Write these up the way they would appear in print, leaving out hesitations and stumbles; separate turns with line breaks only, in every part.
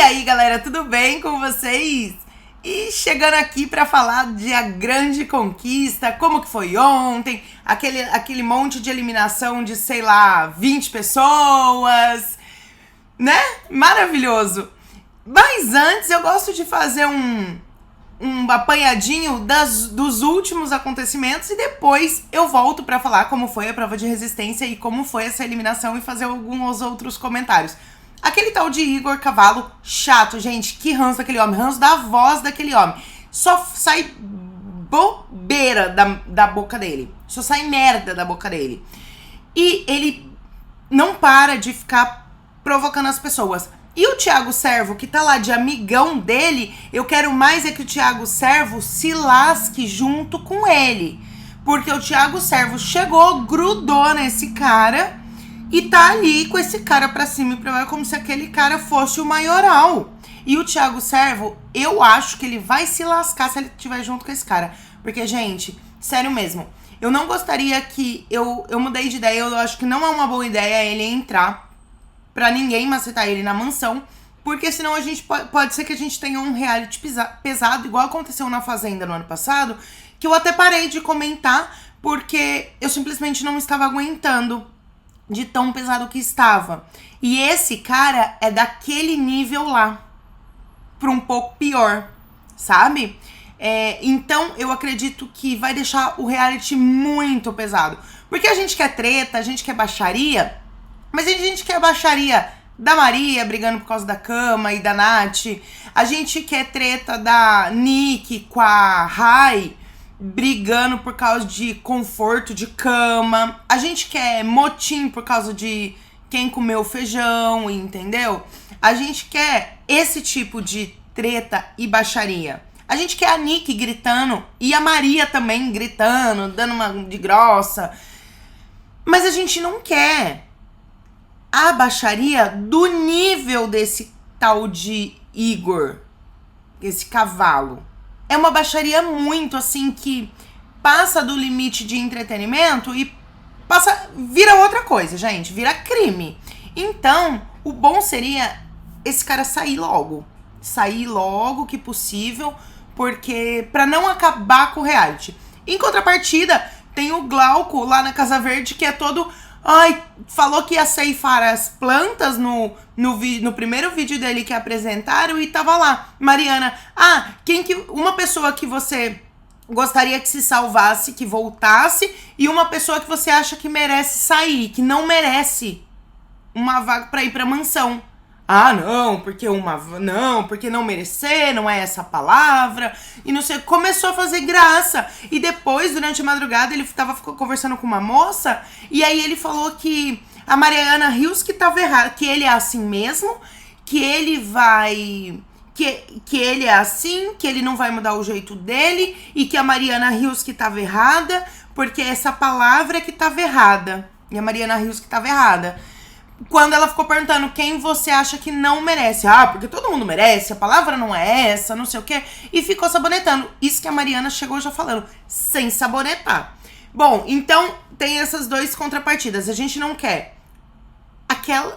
aí, galera, tudo bem com vocês? E chegando aqui para falar de a grande conquista, como que foi ontem, aquele monte de eliminação de, sei lá, 20 pessoas, né? Maravilhoso. Mas antes eu gosto de fazer um apanhadinho dos últimos acontecimentos e depois eu volto para falar como foi a prova de resistência e como foi essa eliminação e fazer alguns outros comentários. Aquele tal de Igor Cavalo, chato, gente, que ranço daquele homem, ranço da voz daquele homem. Só sai bobeira da boca dele, só sai merda da boca dele. E ele não para de ficar provocando as pessoas. E o Thiago Servo, que tá lá de amigão dele, eu quero mais é que o Thiago Servo se lasque junto com ele. Porque o Thiago Servo chegou, grudou nesse cara e tá ali com esse cara pra cima e pra baixo como se aquele cara fosse o maioral. E o Thiago Servo, eu acho que ele vai se lascar se ele estiver junto com esse cara. Porque, gente, sério mesmo, eu não gostaria que... Eu mudei de ideia, eu acho que não é uma boa ideia ele entrar pra ninguém macetar ele na mansão, porque senão a gente pode ser que a gente tenha um reality pesado, igual aconteceu na Fazenda no ano passado, que eu até parei de comentar, porque eu simplesmente não estava aguentando de tão pesado que estava. E esse cara é daquele nível lá, pra um pouco pior, sabe? Então eu acredito que vai deixar o reality muito pesado. Porque a gente quer treta, a gente quer baixaria, mas a gente quer baixaria da Maria brigando por causa da cama e da Nath. A gente quer treta da Nick com a Rai brigando por causa de conforto de cama. A gente quer motim por causa de quem comeu feijão, entendeu? A gente quer esse tipo de treta e baixaria. A gente quer a Nick gritando e a Maria também gritando, dando uma de grossa. Mas a gente não quer a baixaria do nível desse tal de Igor, esse cavalo. É uma baixaria muito assim que passa do limite de entretenimento e vira outra coisa, gente, vira crime. Então, o bom seria esse cara sair logo que possível, porque pra não acabar com o reality. Em contrapartida, tem o Glauco lá na Casa Verde que é todo... Ai, falou que ia ceifar as plantas no primeiro vídeo dele que apresentaram e tava lá. Mariana, uma pessoa que você gostaria que se salvasse, que voltasse, e uma pessoa que você acha que merece sair, que não merece uma vaga pra ir pra mansão. Não, porque não merecer, não é essa palavra, e não sei, começou a fazer graça, e depois, durante a madrugada, ele ficou conversando com uma moça, e aí ele falou que a Mariana Rios que tava errada, que ele é assim mesmo, que ele vai... Que ele é assim, que ele não vai mudar o jeito dele, e que a Mariana Rios que tava errada, porque essa palavra é que tava errada, e a Mariana Rios que tava errada. Quando ela ficou perguntando quem você acha que não merece. Porque todo mundo merece, a palavra não é essa, não sei o quê. E ficou sabonetando. Isso que a Mariana chegou já falando, sem sabonetar. Bom, então tem essas duas contrapartidas. A gente não quer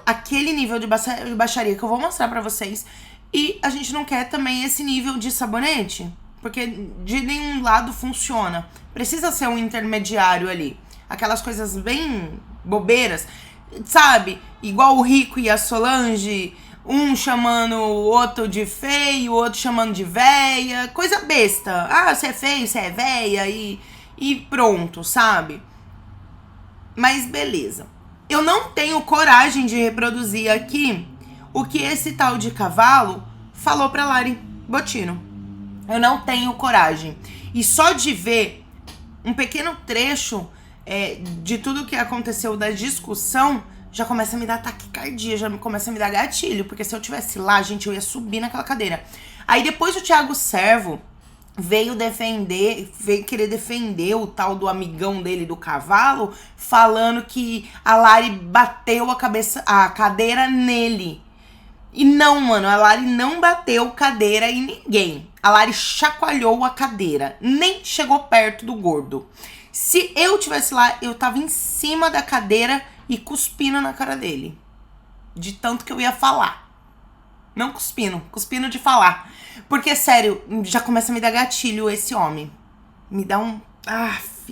aquele nível de baixaria que eu vou mostrar pra vocês. E a gente não quer também esse nível de sabonete. Porque de nenhum lado funciona. Precisa ser um intermediário ali. Aquelas coisas bem bobeiras. Sabe, igual o Rico e a Solange, um chamando o outro de feio, o outro chamando de véia, coisa besta. Você é feio, você é véia e pronto, sabe? Mas beleza. Eu não tenho coragem de reproduzir aqui o que esse tal de cavalo falou pra Lari Bottino. Eu não tenho coragem. E só de ver um pequeno trecho de tudo que aconteceu da discussão, já começa a me dar taquicardia, já começa a me dar gatilho, porque se eu tivesse lá, gente, eu ia subir naquela cadeira. Aí depois o Thiago Servo veio querer defender o tal do amigão dele do cavalo, falando que a Lari bateu a cadeira nele. E não, mano, a Lari não bateu cadeira em ninguém. A Lari chacoalhou a cadeira, nem chegou perto do gordo. Se eu tivesse lá, eu tava em cima da cadeira e cuspindo na cara dele. De tanto que eu ia falar. Não cuspindo, cuspindo de falar. Porque, sério, já começa a me dar gatilho esse homem. Me dá um...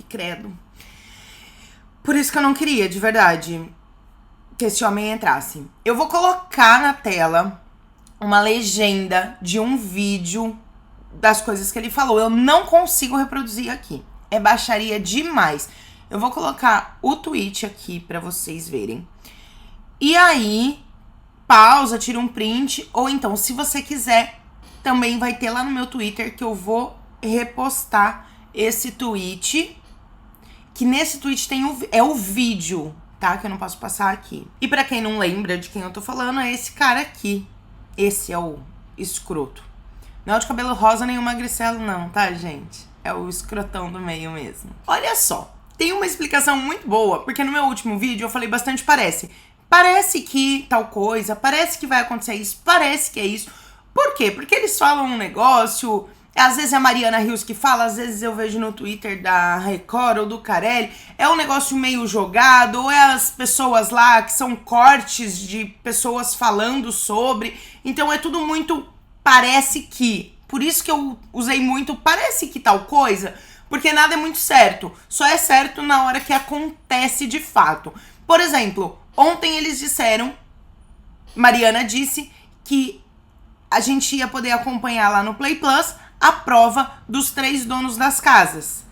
credo. Por isso que eu não queria, de verdade, que esse homem entrasse. Eu vou colocar na tela uma legenda de um vídeo das coisas que ele falou. Eu não consigo reproduzir aqui. É baixaria demais. Eu vou colocar o tweet aqui pra vocês verem. E aí, pausa, tira um print. Ou então, se você quiser, também vai ter lá no meu Twitter que eu vou repostar esse tweet. Que nesse tweet tem o vídeo, tá? Que eu não posso passar aqui. E pra quem não lembra de quem eu tô falando, é esse cara aqui. Esse é o escroto. Não é o de cabelo rosa nem o magricelo não, tá, gente? É o escrotão do meio mesmo. Olha só, tem uma explicação muito boa, porque no meu último vídeo eu falei bastante parece. Parece que tal coisa, parece que vai acontecer isso, parece que é isso. Por quê? Porque eles falam um negócio... Às vezes é a Mariana Rios que fala, às vezes eu vejo no Twitter da Record ou do Carelli. É um negócio meio jogado, ou é as pessoas lá que são cortes de pessoas falando sobre. Então é tudo muito parece que. Por isso que eu usei muito parece que tal coisa, porque nada é muito certo. Só é certo na hora que acontece de fato. Por exemplo, ontem eles disseram, Mariana disse que a gente ia poder acompanhar lá no Play Plus a prova dos 3 donos das casas.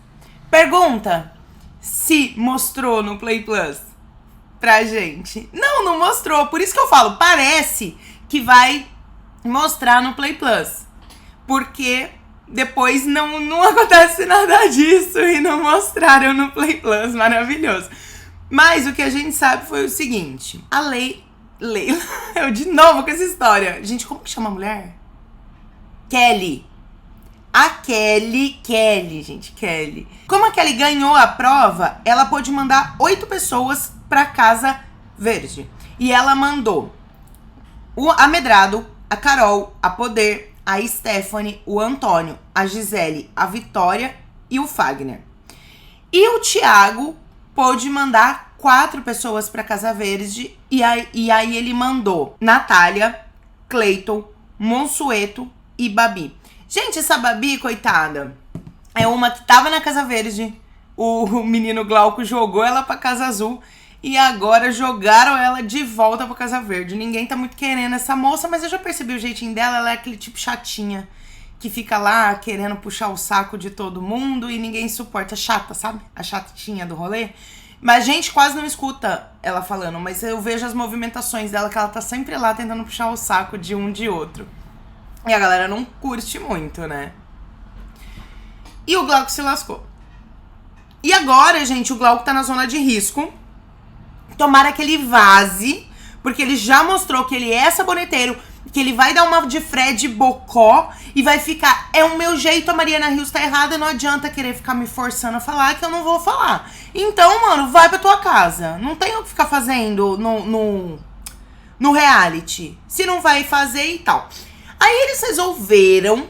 Pergunta se mostrou no Play Plus pra gente. Não mostrou. Por isso que eu falo, parece que vai mostrar no Play Plus. Porque depois não acontece nada disso e não mostraram no Play Plus. Maravilhoso. Mas o que a gente sabe foi o seguinte. A Leila, eu de novo com essa história. Gente, como que chama a mulher? Kelly. A Kelly, gente, Kelly. Como a Kelly ganhou a prova, ela pôde mandar 8 pessoas pra Casa Verde. E ela mandou a Medrado, a Carol, a Poder, a Stephanie, o Antônio, a Gisele, a Vitória e o Fagner. E o Thiago pôde mandar 4 pessoas pra Casa Verde. E aí ele mandou Natália, Cleiton, Monsueto e Babi. Gente, essa Babi, coitada, é uma que tava na Casa Verde. O menino Glauco jogou ela pra Casa Azul e agora jogaram ela de volta pra Casa Verde. Ninguém tá muito querendo essa moça, mas eu já percebi o jeitinho dela. Ela é aquele tipo chatinha que fica lá querendo puxar o saco de todo mundo e ninguém suporta. Chata, sabe? A chatinha do rolê. Mas a gente quase não escuta ela falando, mas eu vejo as movimentações dela, que ela tá sempre lá tentando puxar o saco de um de outro. E a galera não curte muito, né? E o Glauco se lascou. E agora, gente, o Glauco tá na zona de risco. Tomara que ele vaze, porque ele já mostrou que ele é saboneteiro, que ele vai dar uma de Fred Bocó e vai ficar... É o meu jeito, a Mariana Rios tá errada, não adianta querer ficar me forçando a falar que eu não vou falar. Então, mano, vai pra tua casa. Não tem o que ficar fazendo no reality. Se não vai fazer e tal. Aí eles resolveram...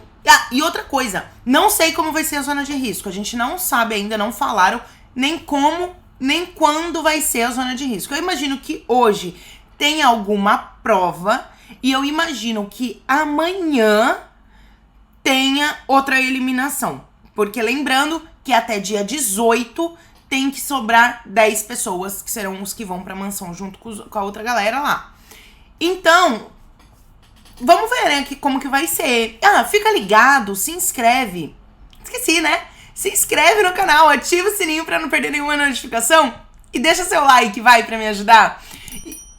e outra coisa, não sei como vai ser a zona de risco. A gente não sabe ainda, não falaram nem como, nem quando vai ser a zona de risco. Eu imagino que hoje tem alguma prova e eu imagino que amanhã tenha outra eliminação. Porque lembrando que até dia 18 tem que sobrar 10 pessoas, que serão os que vão pra mansão junto com a outra galera lá. Então... vamos ver, né, como que vai ser. Fica ligado, se inscreve. Esqueci, né? Se inscreve no canal, ativa o sininho pra não perder nenhuma notificação. E deixa seu like, vai, pra me ajudar.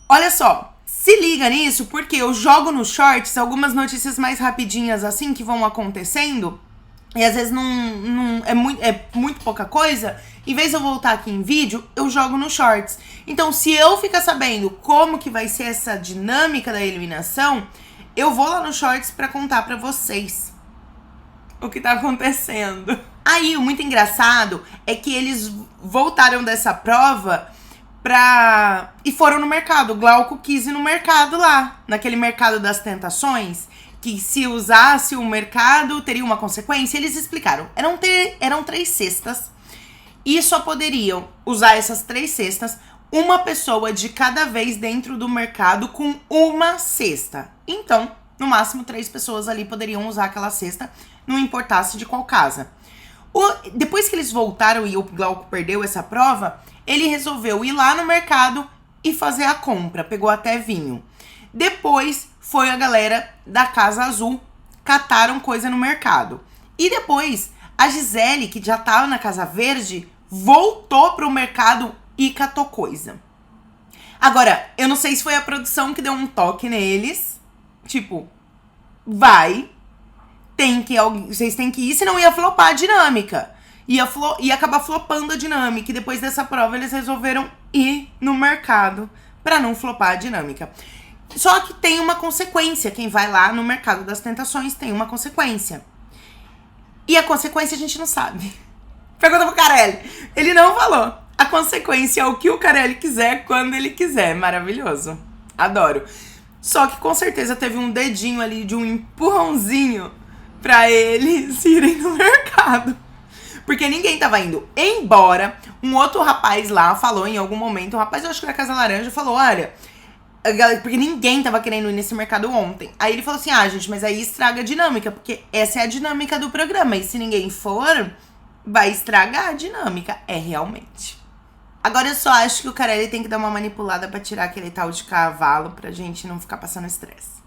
Olha só, se liga nisso, porque eu jogo nos shorts algumas notícias mais rapidinhas assim, que vão acontecendo. E às vezes é muito pouca coisa. Em vez de eu voltar aqui em vídeo, eu jogo nos shorts. Então, se eu ficar sabendo como que vai ser essa dinâmica da eliminação... eu vou lá no Shorts pra contar pra vocês o que tá acontecendo. Aí, o muito engraçado é que eles voltaram dessa prova e foram no mercado. O Glauco quis ir no mercado lá, naquele mercado das tentações, que se usasse o mercado teria uma consequência. Eles explicaram. Eram 3 cestas e só poderiam usar essas 3 cestas uma pessoa de cada vez dentro do mercado com uma cesta. Então, No máximo 3 pessoas ali poderiam usar aquela cesta, não importasse de qual casa. Depois que eles voltaram e o Glauco perdeu essa prova, ele resolveu ir lá no mercado e fazer a compra. Pegou até vinho. Depois foi a galera da Casa Azul, cataram coisa no mercado. E depois a Gisele, que já tava na Casa Verde, voltou pro mercado e catou coisa. Agora, eu não sei se foi a produção que deu um toque neles. Tipo, vocês têm que ir, senão ia flopar a dinâmica. Ia acabar flopando a dinâmica. E depois dessa prova, eles resolveram ir no mercado pra não flopar a dinâmica. Só que tem uma consequência. Quem vai lá no mercado das tentações tem uma consequência. E a consequência a gente não sabe. Pergunta pro Carelli. Ele não falou. A consequência é o que o Carelli quiser, quando ele quiser. Maravilhoso. Adoro. Só que com certeza teve um dedinho ali de um empurrãozinho pra eles irem no mercado. Porque ninguém tava indo. Embora um outro rapaz lá falou em algum momento, um rapaz, eu acho que da Casa Laranja, falou, olha, porque ninguém tava querendo ir nesse mercado ontem. Aí ele falou assim, gente, mas aí estraga a dinâmica, porque essa é a dinâmica do programa. E se ninguém for, vai estragar a dinâmica. É, realmente. Agora eu só acho que o Carelli tem que dar uma manipulada pra tirar aquele tal de cavalo pra gente não ficar passando estresse.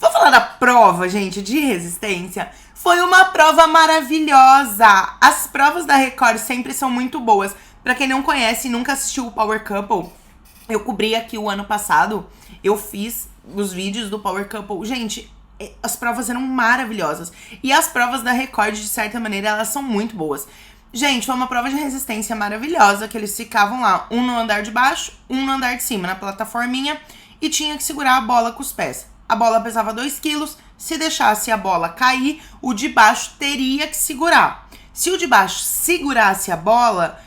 Vou falar da prova, gente, de resistência. Foi uma prova maravilhosa. As provas da Record sempre são muito boas. Pra quem não conhece e nunca assistiu o Power Couple, eu cobri aqui o ano passado. Eu fiz os vídeos do Power Couple. Gente, as provas eram maravilhosas. E as provas da Record, de certa maneira, elas são muito boas. Gente, foi uma prova de resistência maravilhosa, que eles ficavam lá, um no andar de baixo, um no andar de cima, na plataforminha, e tinha que segurar a bola com os pés. A bola pesava 2 quilos, se deixasse a bola cair, o de baixo teria que segurar. Se o de baixo segurasse a bola,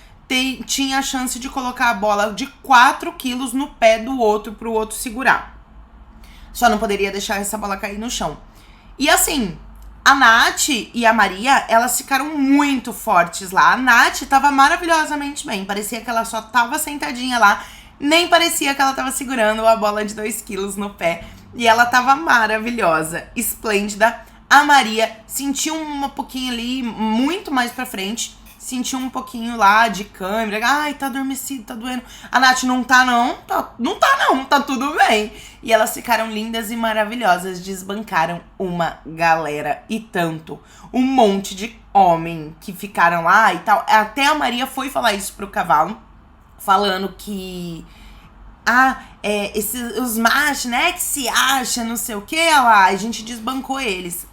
tinha a chance de colocar a bola de 4 quilos no pé do outro, pro outro segurar. Só não poderia deixar essa bola cair no chão. E assim, a Nath e a Maria, elas ficaram muito fortes lá. A Nath tava maravilhosamente bem. Parecia que ela só tava sentadinha lá. Nem parecia que ela tava segurando a bola de 2 quilos no pé. E ela tava maravilhosa, esplêndida. A Maria sentiu um pouquinho ali, muito mais pra frente. Sentiu um pouquinho lá de câimbra. Ai, tá adormecido, tá doendo. A Nath não tá não. Não tá não, tá tudo bem. E elas ficaram lindas e maravilhosas. Desbancaram uma galera e tanto. Um monte de homem que ficaram lá e tal. Até a Maria foi falar isso pro cavalo. Falando que... os machos, né, que se acham, não sei o que, lá, a gente desbancou eles.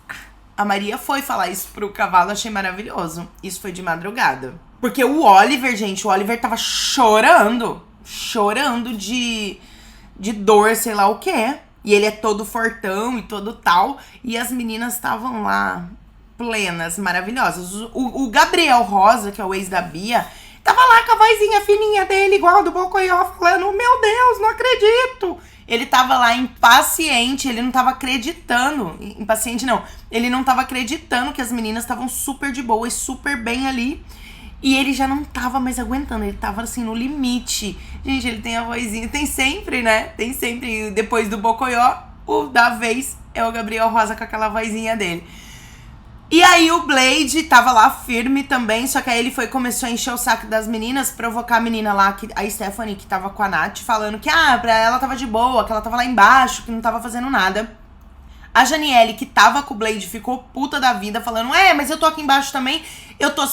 A Maria foi falar isso pro cavalo, achei maravilhoso. Isso foi de madrugada. Porque o Oliver, gente, o Oliver tava chorando. Chorando de dor, sei lá o quê. E ele é todo fortão e todo tal. E as meninas estavam lá, plenas, maravilhosas. O Gabriel Rosa, que é o ex da Bia, tava lá com a vozinha fininha dele, igual a do Bocoió, falando, meu Deus, não acredito. Ele tava lá impaciente, ele não tava acreditando. Impaciente não, ele não tava acreditando que as meninas estavam super de boa e super bem ali. E ele já não tava mais aguentando, ele tava assim no limite. Gente, ele tem a vozinha, tem sempre, né? Tem sempre, depois do Bocoió, o da vez é o Gabriel Rosa com aquela vozinha dele. E aí o Blade tava lá firme também, só que aí ele começou a encher o saco das meninas, provocar a menina lá, a Stephanie, que tava com a Nath, falando que, pra ela tava de boa, que ela tava lá embaixo, que não tava fazendo nada. A Janiele, que tava com o Blade, ficou puta da vida, falando, mas eu tô aqui embaixo também, eu tô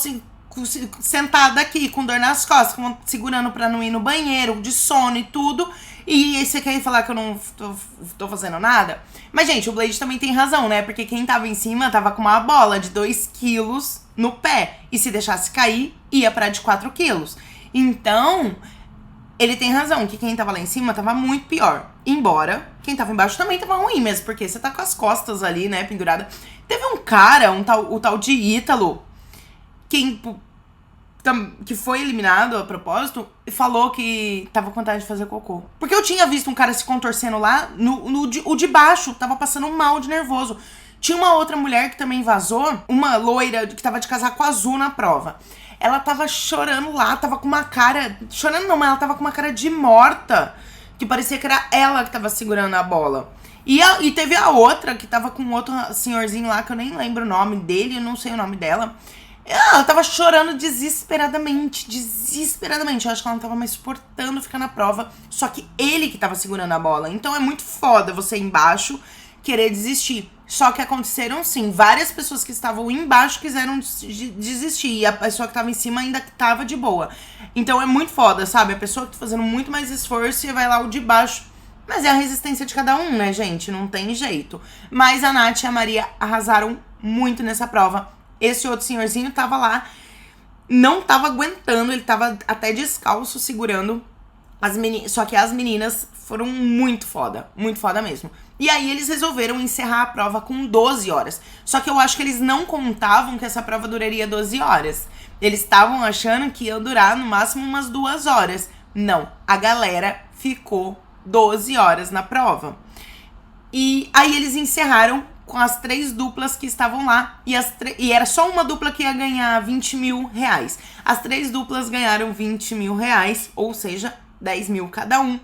sentada aqui, com dor nas costas, segurando pra não ir no banheiro, de sono e tudo. E você quer falar que eu não tô fazendo nada? Mas, gente, o Blade também tem razão, né? Porque quem tava em cima tava com uma bola de 2 quilos no pé. E se deixasse cair, ia pra de 4 quilos. Então, ele tem razão, que quem tava lá em cima tava muito pior. Embora quem tava embaixo também tava ruim mesmo, porque você tá com as costas ali, né, pendurada. Teve um cara, o tal de Ítalo, que foi eliminado a propósito, e falou que tava com vontade de fazer cocô. Porque eu tinha visto um cara se contorcendo lá, o de baixo tava passando mal de nervoso. Tinha uma outra mulher que também vazou, uma loira que tava de casaco azul na prova. Ela tava chorando lá, tava com uma cara... Chorando não, mas ela tava com uma cara de morta, que parecia que era ela que tava segurando a bola. E teve a outra, que tava com outro senhorzinho lá, que eu nem lembro o nome dele, eu não sei o nome dela. Ela tava chorando desesperadamente. Eu acho que ela não tava mais suportando ficar na prova. Só que ele que tava segurando a bola. Então é muito foda você embaixo querer desistir. Só que aconteceram, sim, várias pessoas que estavam embaixo quiseram desistir. E a pessoa que tava em cima ainda tava de boa. Então é muito foda, sabe? A pessoa que tá fazendo muito mais esforço e vai lá o de baixo. Mas é a resistência de cada um, né, gente? Não tem jeito. Mas a Nath e a Maria arrasaram muito nessa prova. Esse outro senhorzinho tava lá, não tava aguentando, ele tava até descalço segurando as meninas. Só que as meninas foram muito foda mesmo. E aí eles resolveram encerrar a prova com 12 horas. Só que eu acho que eles não contavam que essa prova duraria 12 horas. Eles estavam achando que ia durar no máximo umas 2 horas. Não, a galera ficou 12 horas na prova. E aí eles encerraram com as 3 duplas que estavam lá. E era só uma dupla que ia ganhar 20 mil reais. As 3 duplas ganharam 20 mil reais, ou seja, 10 mil cada um.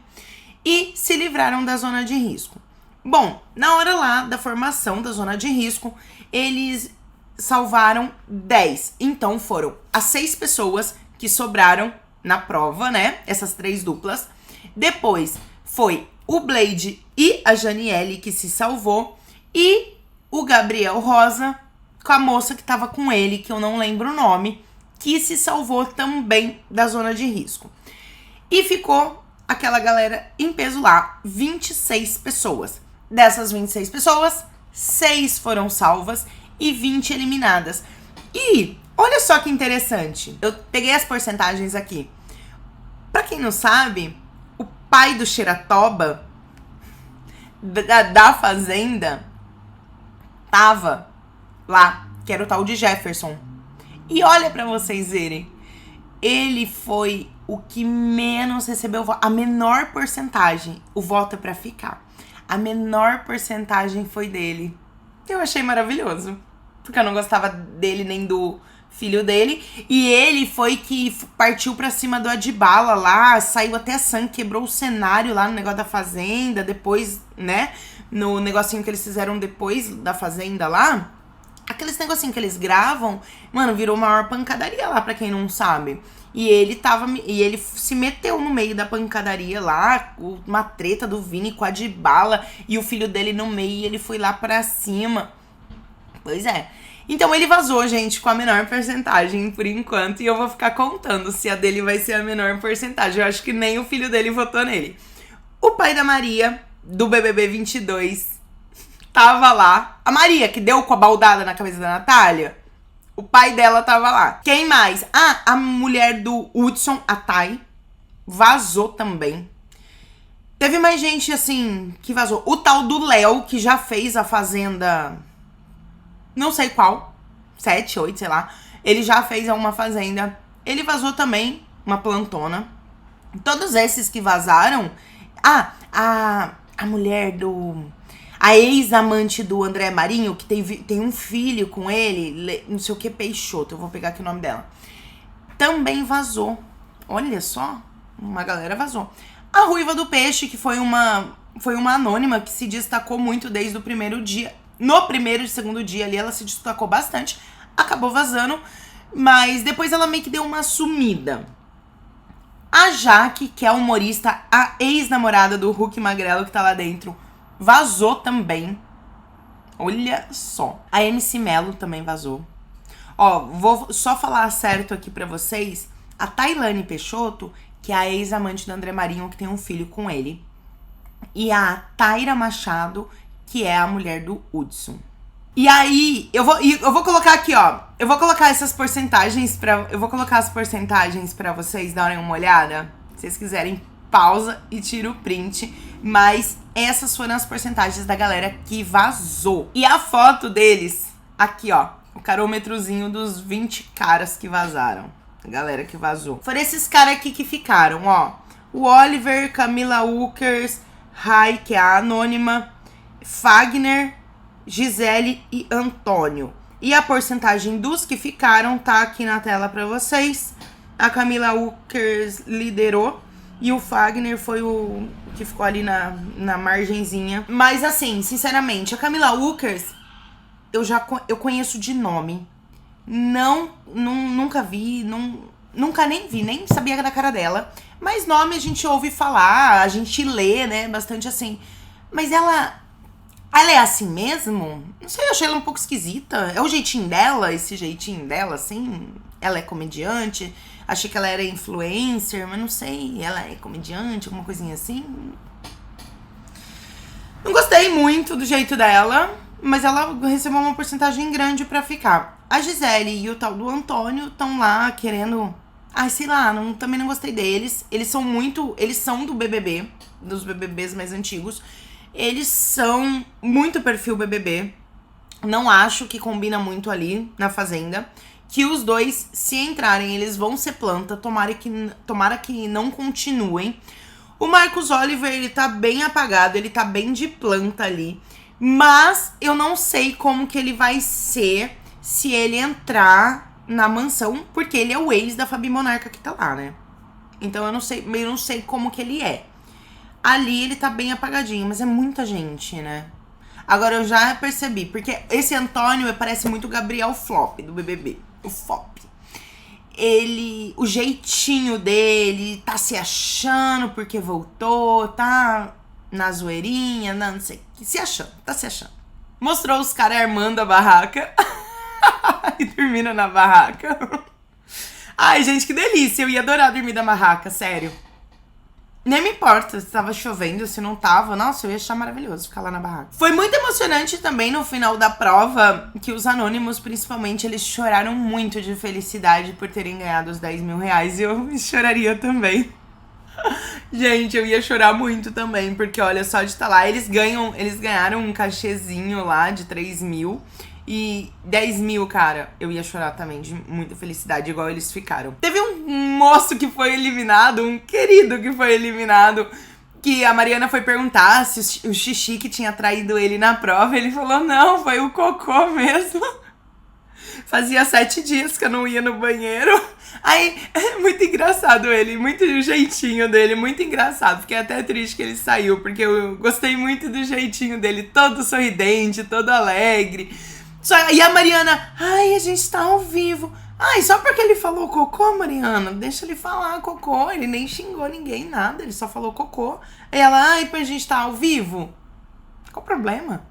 E se livraram da zona de risco. Bom, na hora lá da formação da zona de risco, eles salvaram 10. Então foram as 6 pessoas que sobraram na prova, né? Essas 3 duplas. Depois foi o Blade e a Janiele que se salvou. E o Gabriel Rosa com a moça que tava com ele, que eu não lembro o nome, que se salvou também da zona de risco. E ficou aquela galera em peso lá, 26 pessoas. Dessas 26 pessoas, 6 foram salvas e 20 eliminadas. E olha só que interessante, eu peguei as porcentagens aqui. Pra quem não sabe, o pai do Xeratoba, da Fazenda, tava lá, que era o tal de Jefferson. E olha pra vocês verem, ele foi o que menos recebeu voto, a menor porcentagem. O voto é pra ficar. A menor porcentagem foi dele. Eu achei maravilhoso, porque eu não gostava dele nem do filho dele. E ele foi que partiu pra cima do Adbala lá, saiu até sangue, quebrou o cenário lá no negócio da Fazenda, depois, né, no negocinho que eles fizeram depois da Fazenda lá. Aqueles negocinhos que eles gravam, mano, virou maior pancadaria lá, pra quem não sabe. E ele se meteu no meio da pancadaria lá, uma treta do Vini com a Adbala, e o filho dele no meio, e ele foi lá pra cima. Pois é. Então ele vazou, gente, com a menor porcentagem por enquanto, e eu vou ficar contando se a dele vai ser a menor porcentagem. Eu acho que nem o filho dele votou nele. O pai da Maria, do BBB 22, tava lá. A Maria, que deu com a baldada na cabeça da Natália, o pai dela tava lá. Quem mais? Ah, a mulher do Hudson, a Thay, vazou também. Teve mais gente, assim, que vazou. O tal do Léo, que já fez a Fazenda, não sei qual, 7, 8, sei lá. Ele já fez uma Fazenda. Ele vazou também, uma plantona. Todos esses que vazaram... Ah, a mulher do... A ex-amante do André Marinho, que tem um filho com ele, não sei o que, Peixoto, eu vou pegar aqui o nome dela, também vazou. Olha só, uma galera vazou. A Ruiva do Peixe, que foi uma anônima que se destacou muito desde o primeiro dia. No primeiro e segundo dia ali, ela se destacou bastante, acabou vazando, mas depois ela meio que deu uma sumida. A Jaque, que é a humorista, a ex-namorada do Hulk Magrelo que tá lá dentro, vazou também. Olha só. A MC Melo também vazou. Ó, vou só falar certo aqui pra vocês. A Tailane Peixoto, que é a ex-amante do André Marinho, que tem um filho com ele. E a Taira Machado, que é a mulher do Hudson. E aí, eu vou colocar aqui, ó. Eu vou colocar essas porcentagens eu vou colocar as porcentagens pra vocês darem uma olhada. Se vocês quiserem, pausa e tira o print. Mas essas foram as porcentagens da galera que vazou. E a foto deles, aqui, ó. O carômetrozinho dos 20 caras que vazaram. A galera que vazou. Foram esses caras aqui que ficaram, ó. O Oliver, Camila Ukers, Rai, que é a anônima, Fagner, Gisele e Antônio. E a porcentagem dos que ficaram tá aqui na tela pra vocês. A Camila Ukers liderou E o Fagner foi o que ficou ali na margenzinha. Mas assim, sinceramente, a Camila Ukers, eu conheço de nome. Nunca vi, nunca nem vi, nem sabia da cara dela. Mas nome a gente ouve falar, a gente lê, né, bastante assim. Mas ela é assim mesmo? Não sei, eu achei ela um pouco esquisita. É o jeitinho dela, esse jeitinho dela, assim. Ela é comediante. Achei que ela era influencer, mas não sei. Ela é comediante, alguma coisinha assim. Não gostei muito do jeito dela, mas ela recebeu uma porcentagem grande pra ficar. A Gisele e o tal do Antônio estão lá querendo... Ai, sei lá, também não gostei deles. Eles são do BBB, dos BBBs mais antigos. Eles são muito perfil BBB. Não acho que combina muito ali na Fazenda. Que os dois, se entrarem, eles vão ser planta. Tomara que não continuem. O Marcos Oliver, ele tá bem apagado. Ele tá bem de planta ali. Mas eu não sei como que ele vai ser se ele entrar na mansão. Porque ele é o ex da Fabi Monarca que tá lá, né? Então eu não sei como que ele é. Ali ele tá bem apagadinho, mas é muita gente, né? Agora eu já percebi, porque esse Antônio parece muito o Gabriel Flop do BBB. O Flop. O jeitinho dele, tá se achando porque voltou, tá na zoeirinha, não sei. Tá se achando. Mostrou os caras armando a barraca e dormindo na barraca. Ai, gente, que delícia. Eu ia adorar dormir na barraca, sério. Nem me importa se tava chovendo, se não tava. Nossa, eu ia achar maravilhoso ficar lá na barraca. Foi muito emocionante também no final da prova, que os anônimos, principalmente, eles choraram muito de felicidade por terem ganhado os 10 mil reais. E eu choraria também. Gente, eu ia chorar muito também, porque olha, só de estar lá, eles ganharam um cachezinho lá de 3 mil. E 10 mil, cara, eu ia chorar também de muita felicidade, igual eles ficaram. Teve um moço que foi eliminado, um querido que foi eliminado, que a Mariana foi perguntar se o xixi que tinha traído ele na prova. Ele falou, não, foi o cocô mesmo. Fazia 7 dias que eu não ia no banheiro. Aí, é muito engraçado ele, muito o jeitinho dele, muito engraçado. Fiquei até triste que ele saiu, porque eu gostei muito do jeitinho dele, todo sorridente, todo alegre. E a Mariana, ai, a gente tá ao vivo. Ai, só porque ele falou cocô, Mariana, deixa ele falar cocô. Ele nem xingou ninguém, nada, ele só falou cocô. Aí ela, ai, pra gente tá ao vivo? Qual o problema?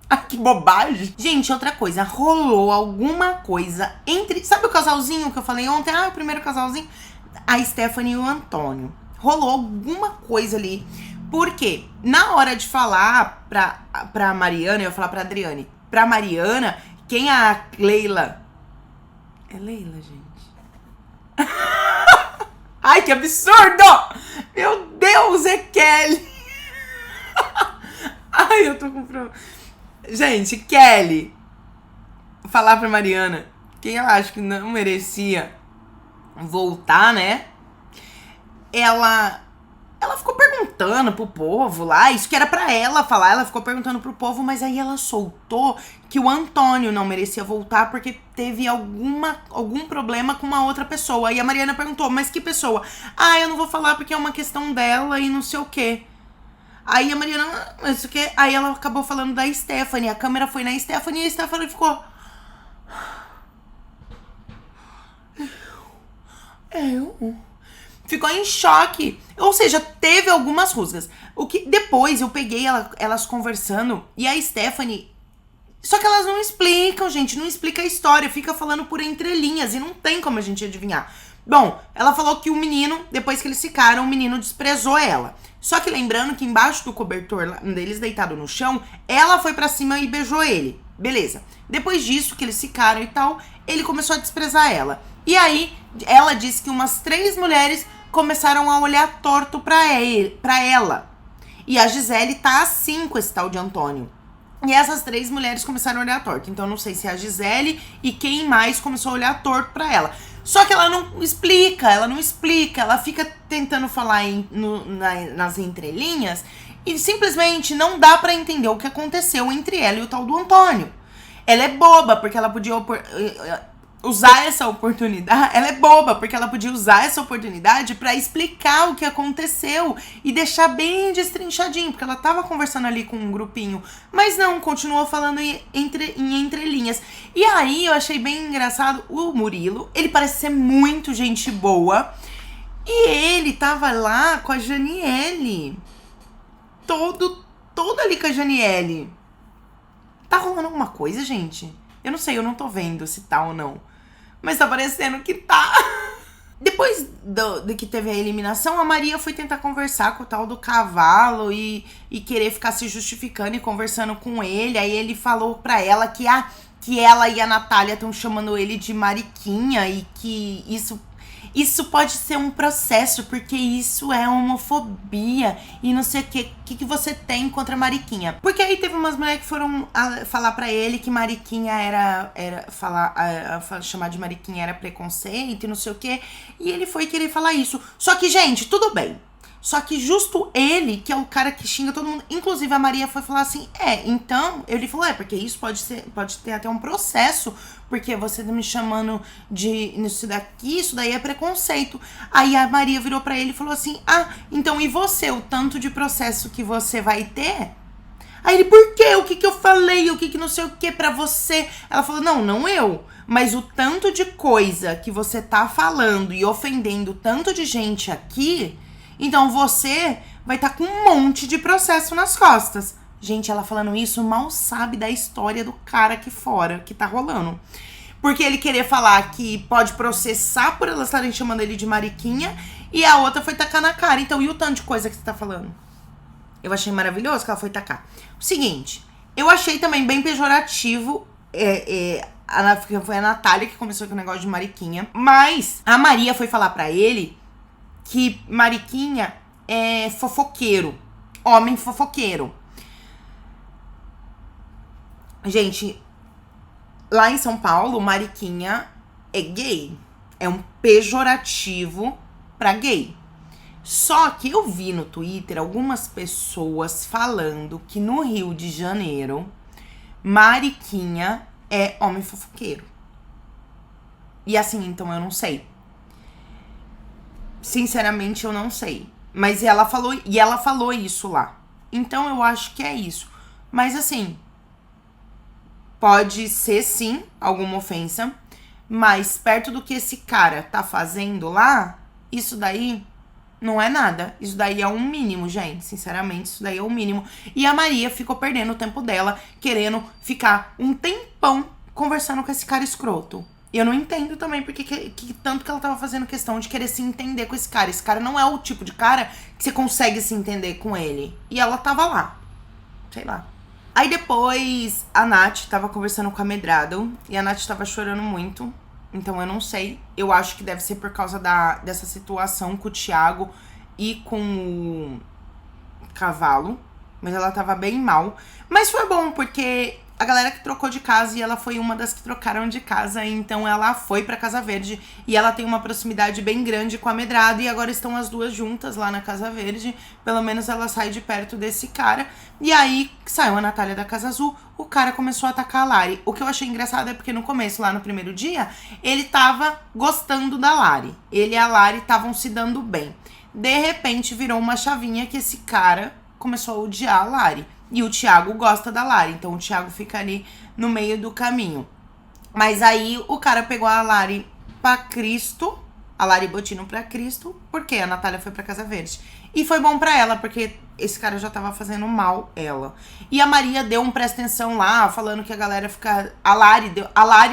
Ai, que bobagem. Gente, outra coisa, rolou alguma coisa entre... Sabe o casalzinho que eu falei ontem? Ah, o primeiro casalzinho. A Stephanie e o Antônio. Rolou alguma coisa ali. Porque na hora de falar pra Mariana, eu ia falar pra Adriane. Pra Mariana, quem é a Leila? É Leila, gente. Ai, que absurdo! Meu Deus, é Kelly! Ai, eu tô com problema. Gente, Kelly. Falar pra Mariana, quem ela acha que não merecia voltar, né? Ela ficou perguntando pro povo lá, isso que era pra ela falar, ela ficou perguntando pro povo, mas aí ela soltou que o Antônio não merecia voltar porque teve algum problema com uma outra pessoa. Aí a Mariana perguntou, mas que pessoa? Ah, eu não vou falar porque é uma questão dela e não sei o quê. Aí a Mariana, mas o quê? Aí ela acabou falando da Stephanie, a câmera foi na Stephanie e a Stephanie ficou... Ficou em choque. Ou seja, teve algumas rusgas. Depois eu peguei elas conversando e a Stephanie... Só que elas não explicam, gente. Não explica a história. Fica falando por entrelinhas e não tem como a gente adivinhar. Bom, ela falou que o menino, depois que eles ficaram, o menino desprezou ela. Só que lembrando que embaixo do cobertor deles, deitado no chão, ela foi pra cima e beijou ele. Beleza. Depois disso, que eles ficaram e tal, ele começou a desprezar ela. E aí, ela disse que umas 3 mulheres começaram a olhar torto pra ela. E a Gisele tá assim com esse tal de Antônio. E essas 3 mulheres começaram a olhar torto. Então, não sei se é a Gisele e quem mais começou a olhar torto pra ela. Só que ela não explica, ela fica tentando falar nas entrelinhas e simplesmente não dá pra entender o que aconteceu entre ela e o tal do Antônio. Ela é boba, porque ela podia usar essa oportunidade, ela é boba, porque ela podia usar essa oportunidade pra explicar o que aconteceu e deixar bem destrinchadinho, porque ela tava conversando ali com um grupinho, mas não, continuou falando em entrelinhas. E aí eu achei bem engraçado o Murilo, ele parece ser muito gente boa, e ele tava lá com a Janiele, todo ali com a Janiele. Tá rolando alguma coisa, gente? Eu não sei, eu não tô vendo se tá ou não. Mas tá parecendo que tá. Depois de que teve a eliminação, a Maria foi tentar conversar com o tal do cavalo e querer ficar se justificando e conversando com ele. Aí ele falou pra ela que ela e a Natália estão chamando ele de Mariquinha e que isso pode ser um processo, porque isso é homofobia e não sei o que você tem contra Mariquinha. Porque aí teve umas mulheres que foram falar pra ele que Mariquinha chamar de Mariquinha era preconceito e não sei o que. E ele foi querer falar isso. Só que, gente, tudo bem. Só que justo ele, que é o cara que xinga todo mundo, inclusive a Maria foi falar assim, então, ele falou, porque isso pode ter até um processo, porque você tá me chamando de isso daí é preconceito. Aí a Maria virou pra ele e falou assim, então e você, o tanto de processo que você vai ter? Aí ele, por quê? O que eu falei? O que não sei o que pra você? Ela falou, não eu, mas o tanto de coisa que você tá falando e ofendendo tanto de gente aqui... Então você vai estar com um monte de processo nas costas. Gente, ela falando isso mal sabe da história do cara aqui fora que tá rolando. Porque ele queria falar que pode processar por elas estarem chamando ele de Mariquinha e a outra foi tacar na cara. Então, e o tanto de coisa que você tá falando? Eu achei maravilhoso que ela foi tacar. O seguinte, eu achei também bem pejorativo. Foi a Natália que começou com o negócio de Mariquinha. Mas a Maria foi falar pra ele que Mariquinha é fofoqueiro, homem fofoqueiro. Gente, lá em São Paulo, Mariquinha é gay. É um pejorativo pra gay. Só que eu vi no Twitter algumas pessoas falando que no Rio de Janeiro, Mariquinha é homem fofoqueiro. E assim, então eu não sei. Sinceramente, eu não sei. Mas ela falou isso lá. Então, eu acho que é isso. Mas, assim, pode ser, sim, alguma ofensa. Mas, perto do que esse cara tá fazendo lá, isso daí não é nada. Isso daí é um mínimo, gente. Sinceramente, isso daí é o mínimo. E a Maria ficou perdendo o tempo dela, querendo ficar um tempão conversando com esse cara escroto. E eu não entendo também porque tanto que ela tava fazendo questão de querer se entender com esse cara. Esse cara não é o tipo de cara que você consegue se entender com ele. E ela tava lá. Sei lá. Aí depois a Nath tava conversando com a Medrado. E a Nath tava chorando muito. Então eu não sei. Eu acho que deve ser por causa dessa situação com o Thiago e com o Cavalo. Mas ela tava bem mal. Mas foi bom, porque a galera que trocou de casa e ela foi uma das que trocaram de casa, então ela foi pra Casa Verde e ela tem uma proximidade bem grande com a Medrado e agora estão as duas juntas lá na Casa Verde, pelo menos ela sai de perto desse cara. E aí saiu a Natália da Casa Azul, o cara começou a atacar a Lari. O que eu achei engraçado é porque no começo, lá no primeiro dia, ele tava gostando da Lari, ele e a Lari estavam se dando bem. De repente virou uma chavinha que esse cara começou a odiar a Lari. E o Thiago gosta da Lari, então o Thiago fica ali no meio do caminho. Mas aí o cara pegou a Lari pra Cristo, a Lari Botino pra Cristo, porque a Natália foi pra Casa Verde. E foi bom pra ela, porque esse cara já tava fazendo mal ela. E a Maria deu um presta atenção lá, falando que a galera fica... A Lari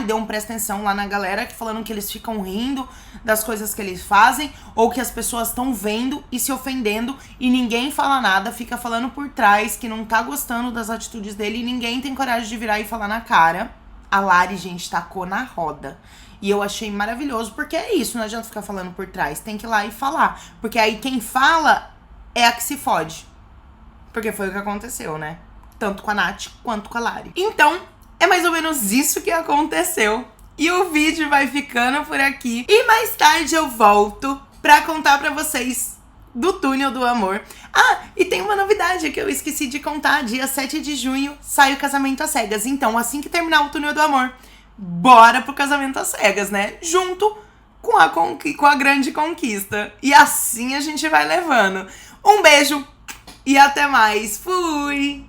deu um presta atenção lá na galera, falando que eles ficam rindo das coisas que eles fazem, ou que as pessoas estão vendo e se ofendendo, e ninguém fala nada, fica falando por trás que não tá gostando das atitudes dele, e ninguém tem coragem de virar e falar na cara. A Lari, gente, tacou na roda. E eu achei maravilhoso, porque é isso, não adianta ficar falando por trás, tem que ir lá e falar. Porque aí quem fala é a que se fode. Porque foi o que aconteceu, né? Tanto com a Nath quanto com a Lari. Então, é mais ou menos isso que aconteceu. E o vídeo vai ficando por aqui. E mais tarde eu volto pra contar pra vocês do Túnel do Amor. E tem uma novidade que eu esqueci de contar. Dia 7 de junho sai o Casamento às Cegas. Então, assim que terminar o Túnel do Amor, bora pro casamento às cegas, né? Junto com a grande conquista. E assim a gente vai levando. Um beijo e até mais. Fui!